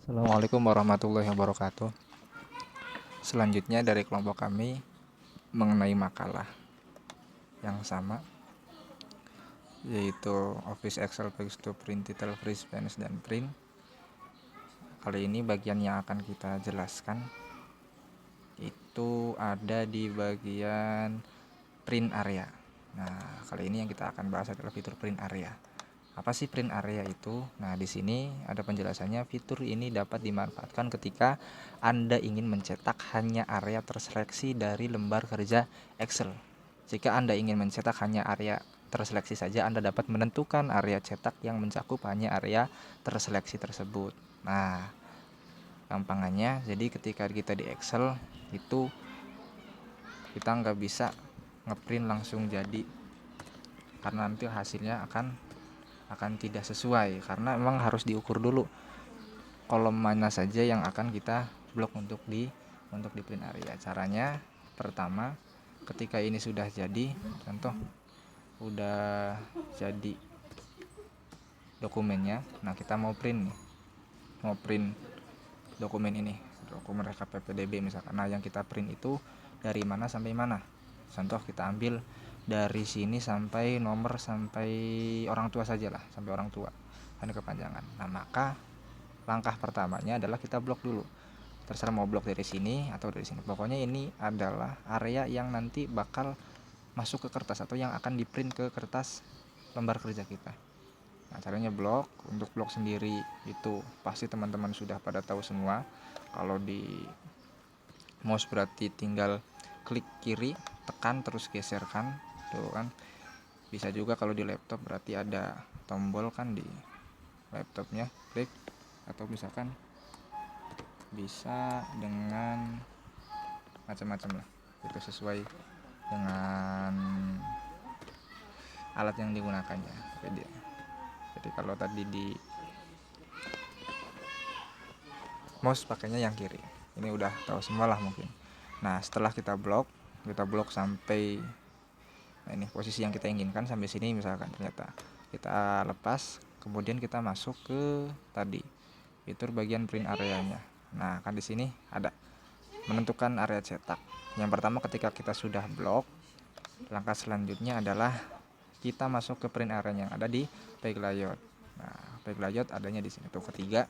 Assalamualaikum warahmatullahi wabarakatuh. Selanjutnya dari kelompok kami mengenai makalah yang sama, yaitu Office Excel Page to Print Title Free Spanish dan Print. Kali ini bagian yang akan kita jelaskan itu ada di bagian print area. Nah, kali ini yang kita akan bahas adalah fitur print area. Apa sih print area itu? Nah, di sini ada penjelasannya. Fitur ini dapat dimanfaatkan ketika Anda ingin mencetak hanya area terseleksi dari lembar kerja Excel. Jika Anda ingin mencetak hanya area terseleksi saja, Anda dapat menentukan area cetak yang mencakup hanya area terseleksi tersebut. Nah, gampangannya, jadi ketika kita di Excel itu kita nggak bisa ngeprint langsung jadi, karena nanti hasilnya akan tidak sesuai, karena memang harus diukur dulu kolom mana saja yang akan kita blok untuk di print area. Caranya pertama, ketika ini sudah jadi, contoh udah jadi dokumennya, nah kita mau print dokumen ini, dokumen rekap PPDB misalkan. Nah, yang kita print itu dari mana sampai mana. Contoh kita ambil dari sini sampai nomor sampai orang tua saja lah, sampai orang tua, kan kepanjangan. Nah, maka langkah pertamanya adalah kita blok dulu. Terserah mau blok dari sini atau dari sini. Pokoknya ini adalah area yang nanti bakal masuk ke kertas atau yang akan di print ke kertas lembar kerja kita. Nah, caranya blok. Untuk blok sendiri itu pasti teman-teman sudah pada tahu semua. Kalau di mouse berarti tinggal klik kiri, tekan terus geserkan, tuh kan. Bisa juga kalau di laptop berarti ada tombol kan di laptopnya, klik. Atau misalkan bisa dengan macam-macam lah, itu sesuai dengan alat yang digunakannya. Jadi kalau tadi di mouse pakainya yang kiri, ini udah tahu semua lah mungkin. Nah, setelah kita blok sampai, nah ini posisi yang kita inginkan sampai sini misalkan, ternyata kita lepas, kemudian kita masuk ke tadi fitur bagian print areanya. Nah, kan di sini ada menentukan area cetak. Yang pertama, ketika kita sudah blok, langkah selanjutnya adalah kita masuk ke print area yang ada di page layout. Nah, page layout adanya di sini tuh. Ketiga,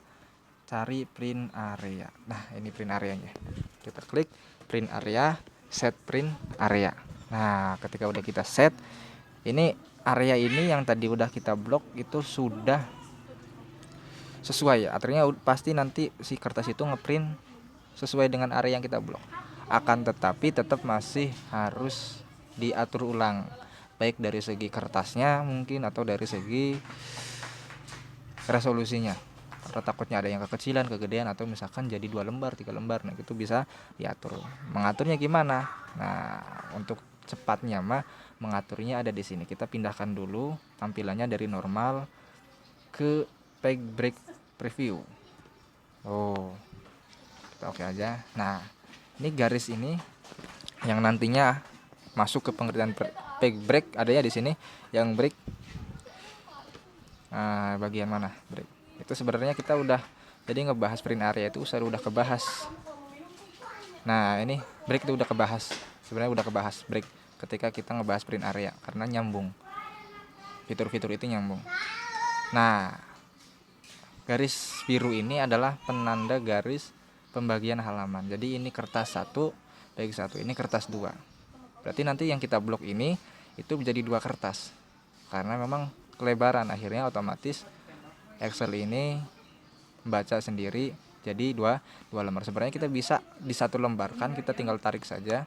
cari print area. Nah, ini print areanya. Kita klik print area, set print area. Nah, ketika udah kita set, ini area ini yang tadi udah kita blok itu sudah sesuai ya. Artinya pasti nanti si kertas itu ngeprint sesuai dengan area yang kita blok. Akan tetapi tetap masih harus diatur ulang, baik dari segi kertasnya mungkin atau dari segi resolusinya, karena takutnya ada yang kekecilan, kegedean, atau misalkan jadi 2 lembar, 3 lembar. Nah, itu bisa diatur. Mengaturnya gimana? Nah, untuk cepatnya mah mengaturnya ada di sini. Kita pindahkan dulu tampilannya dari normal ke page break preview. Oh, kita oke aja. Nah, ini garis ini yang nantinya masuk ke pengertian page break adanya di sini. Yang break, bagian mana break? Itu sebenarnya kita udah jadi ngebahas print area itu udah kebahas. Nah, ini break itu udah kebahas. Sebenarnya udah kebahas break ketika kita ngebahas print area, karena nyambung. Fitur-fitur itu nyambung. Nah, garis biru ini adalah penanda garis pembagian halaman. Jadi ini kertas 1, baik 1, ini kertas 2. Berarti nanti yang kita blok ini itu menjadi 2 kertas. Karena memang kelebaran, akhirnya otomatis Excel ini membaca sendiri jadi dua lembar. Sebenarnya kita bisa di 1 lembar, kan kita tinggal tarik saja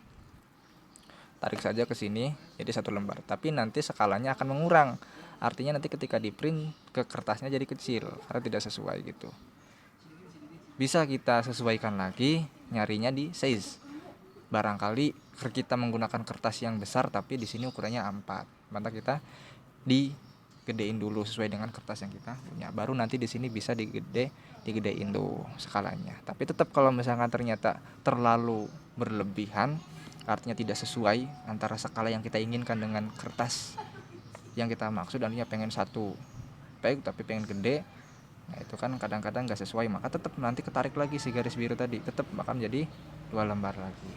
ke sini jadi 1 lembar. Tapi nanti skalanya akan mengurang. Artinya nanti ketika di print ke kertasnya jadi kecil karena tidak sesuai gitu. Bisa kita sesuaikan lagi, nyarinya di size. Barangkali kita menggunakan kertas yang besar tapi di sini ukurannya A4. Maka kita digedein dulu sesuai dengan kertas yang kita punya. Baru nanti di sini bisa digedein tuh skalanya. Tapi tetap kalau misalkan ternyata terlalu berlebihan, artinya tidak sesuai antara skala yang kita inginkan dengan kertas yang kita maksud, artinya pengen 1 page tapi pengen gede, Nah itu kan kadang-kadang nggak sesuai, maka tetap nanti ketarik lagi si garis biru tadi, tetap akan jadi 2 lembar lagi.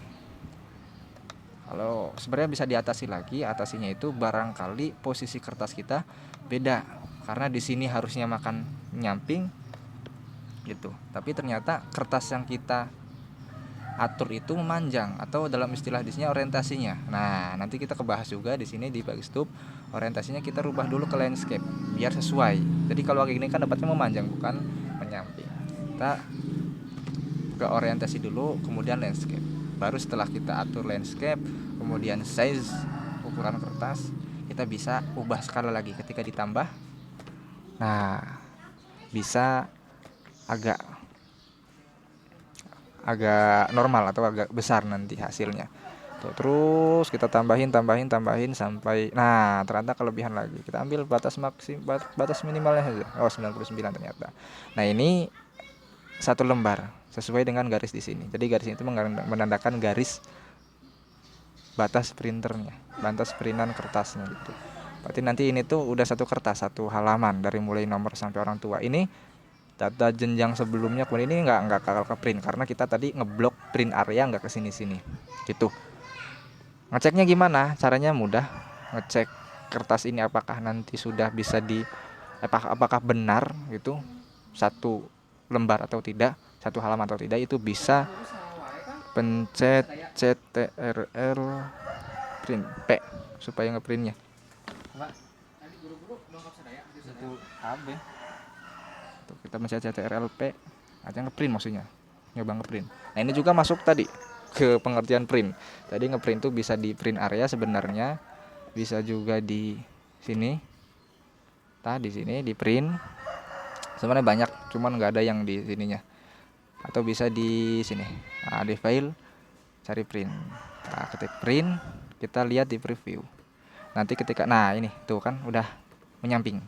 Kalau sebenarnya bisa diatasi lagi, atasinya itu barangkali posisi kertas kita beda, karena di sini harusnya makan nyamping gitu, tapi ternyata kertas yang kita atur itu memanjang, atau dalam istilah di sini orientasinya. Nah nanti kita kebahas juga di sini di bagian stub, orientasinya kita rubah dulu ke landscape biar sesuai. Jadi kalau kayak gini kan dapatnya memanjang bukan menyamping. Kita ke orientasi dulu, kemudian landscape. Baru setelah kita atur landscape, kemudian size ukuran kertas, kita bisa ubah skala lagi ketika ditambah. Nah, bisa agak agak normal atau agak besar nanti hasilnya. Tuh, terus kita tambahin sampai, nah ternyata kelebihan lagi. Kita ambil batas batas minimalnya saja. Oh, 99 ternyata. Nah, ini 1 lembar sesuai dengan garis di sini. Jadi garis itu menandakan garis batas printernya, batas printan kertasnya gitu. Berarti nanti ini tuh udah 1 kertas, 1 halaman dari mulai nomor sampai orang tua. Ini data jenjang sebelumnya, kemudian ini nggak bakal ke print karena kita tadi ngeblok print area nggak ke sini gitu. Ngeceknya gimana? Caranya mudah. Ngecek kertas ini apakah nanti sudah bisa apakah benar gitu 1 lembar atau tidak, 1 halaman atau tidak, itu bisa pencet CTRL print P supaya ngeprintnya. Tuh, kita mencet CTRL P aja ngeprint, maksudnya nyoba ngeprint. Nah ini juga masuk tadi ke pengertian print. Tadi ngeprint tuh bisa di print area sebenarnya, bisa juga di sini. Di sini di print. Sebenarnya banyak, cuman nggak ada yang di sininya. Atau bisa di sini. Nah, di file cari print. Nah, ketik print, kita lihat di preview. Nanti ketika ini tuh kan udah menyamping.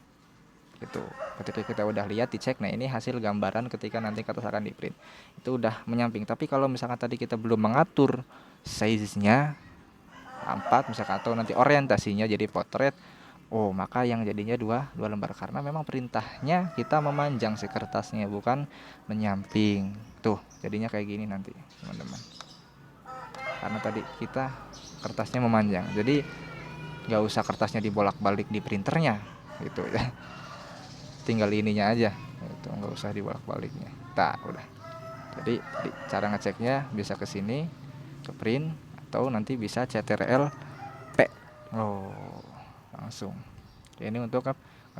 Gitu. Ketika kita udah lihat, dicek, nah ini hasil gambaran ketika nanti kertas akan di print. Itu udah menyamping. Tapi kalau misalkan tadi kita belum mengatur size-nya 4 misalkan, atau nanti orientasinya jadi potret, maka yang jadinya dua lembar karena memang perintahnya kita memanjang si kertasnya bukan menyamping. Tuh, jadinya kayak gini nanti, teman-teman. Karena tadi kita kertasnya memanjang. Jadi nggak usah kertasnya dibolak-balik di printernya gitu ya. Tinggal ininya aja. Itu nggak usah dibolak-baliknya. Udah. Jadi cara ngeceknya bisa ke sini, ke print, atau nanti bisa CTRL P. Langsung. Ini untuk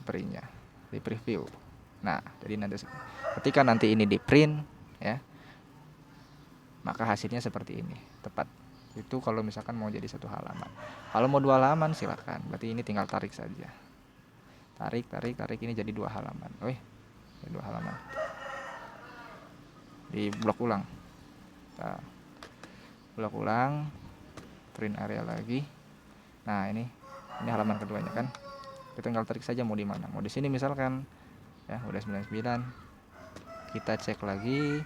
printnya di preview. Nah, jadi nanti ketika nanti ini di print ya, maka hasilnya seperti ini, tepat. Itu kalau misalkan mau jadi 1 halaman. Kalau mau 2 halaman silakan. Berarti ini tinggal tarik saja. Tarik ini jadi 2 halaman. 2 halaman. Di blok ulang. Blok ulang, print area lagi. Nah, ini halaman keduanya kan. Kita tinggal tarik saja mau di mana. Mau di sini misalkan. Ya, udah 99. Kita cek lagi,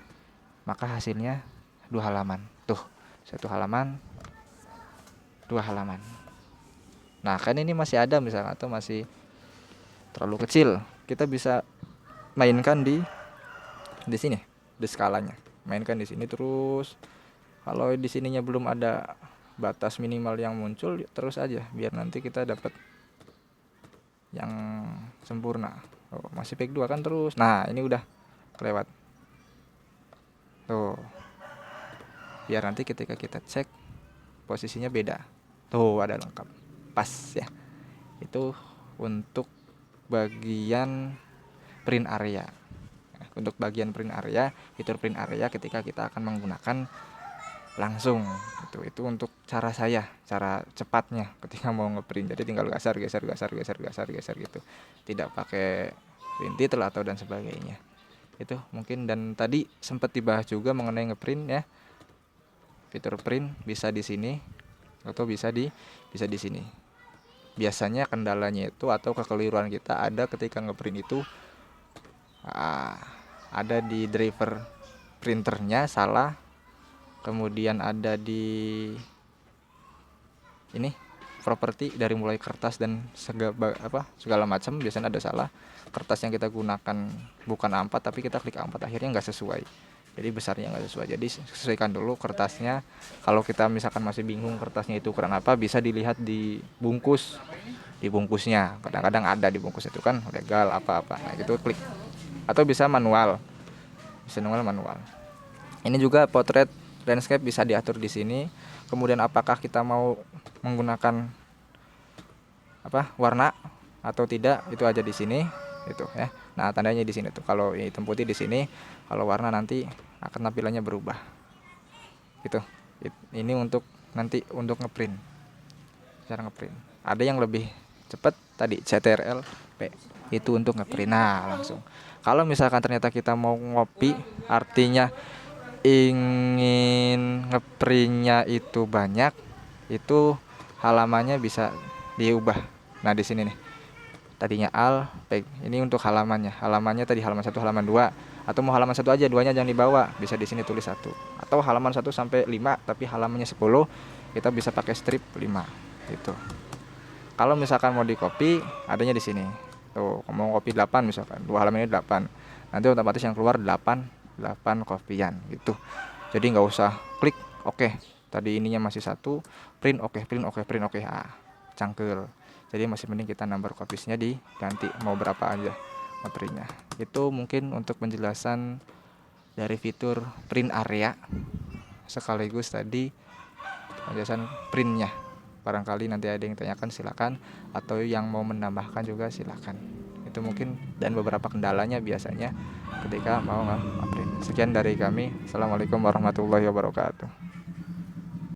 maka hasilnya 2 halaman. Tuh, 1 halaman, 2 halaman. Nah, kan ini masih ada misalkan, atau masih terlalu kecil, kita bisa mainkan di sini, di skalanya. Mainkan di sini terus. Kalau di sininya belum ada batas minimal yang muncul, terus aja biar nanti kita dapat yang sempurna. Masih page 2 kan terus. Nah, ini udah lewat. Tuh. Biar nanti ketika kita cek posisinya beda. Tuh, ada lengkap. Pas ya. Itu untuk bagian print area. Untuk bagian print area, fitur print area ketika kita akan menggunakan langsung itu untuk cara cepatnya ketika mau ngeprint. Jadi tinggal geser gitu, tidak pakai print title atau dan sebagainya. Itu mungkin. Dan tadi sempat dibahas juga mengenai ngeprint ya, fitur print bisa di sini atau bisa di sini. Biasanya kendalanya itu atau kekeliruan kita ada ketika ngeprint itu ada di driver printernya salah, kemudian ada di ini properti dari mulai kertas dan segala macam. Biasanya ada salah, kertas yang kita gunakan bukan A4 tapi kita klik A4, akhirnya nggak sesuai, jadi besarnya nggak sesuai. Jadi sesuaikan dulu kertasnya. Kalau kita misalkan masih bingung kertasnya itu ukuran apa, bisa dilihat di bungkusnya. Kadang-kadang ada di bungkus itu kan legal apa-apa, nah gitu klik. Atau bisa manual, manual. Ini juga potret landscape bisa diatur di sini. Kemudian apakah kita mau menggunakan warna atau tidak, itu aja di sini itu ya. Nah, tandanya di sini tuh. Kalau hitam putih di sini, kalau warna nanti akan tampilannya berubah. Gitu. Ini untuk nanti untuk ngeprint. Cara ngeprint. Ada yang lebih cepat tadi CTRL P. Itu untuk ngeprint. Nah, langsung. Kalau misalkan ternyata kita mau ngopi, artinya ingin ngeprintnya itu banyak, itu halamannya bisa diubah. Nah, di sini nih. Tadinya ini untuk halamannya tadi halaman 1, halaman 2, atau mau halaman 1 aja, 2-nya jangan dibawa, bisa di sini tulis 1. Atau halaman 1 sampai 5 tapi halamannya 10, kita bisa pakai strip 5 gitu. Kalau misalkan mau di copy, adanya di sini. Tuh, mau copy 8 misalkan, 2 halaman ini 8. Nanti otomatis yang keluar 8 kopian gitu. Jadi nggak usah klik oke. Tadi ininya masih 1, print oke. Cangkel. Jadi masih mending kita number copiesnya diganti, mau berapa aja materinya. Itu mungkin untuk penjelasan dari fitur print area, sekaligus tadi penjelasan printnya. Barangkali nanti ada yang tanyakan silakan, atau yang mau menambahkan juga silakan. Itu mungkin, dan beberapa kendalanya biasanya ketika mau nge-print. Sekian dari kami. Assalamualaikum warahmatullahi wabarakatuh.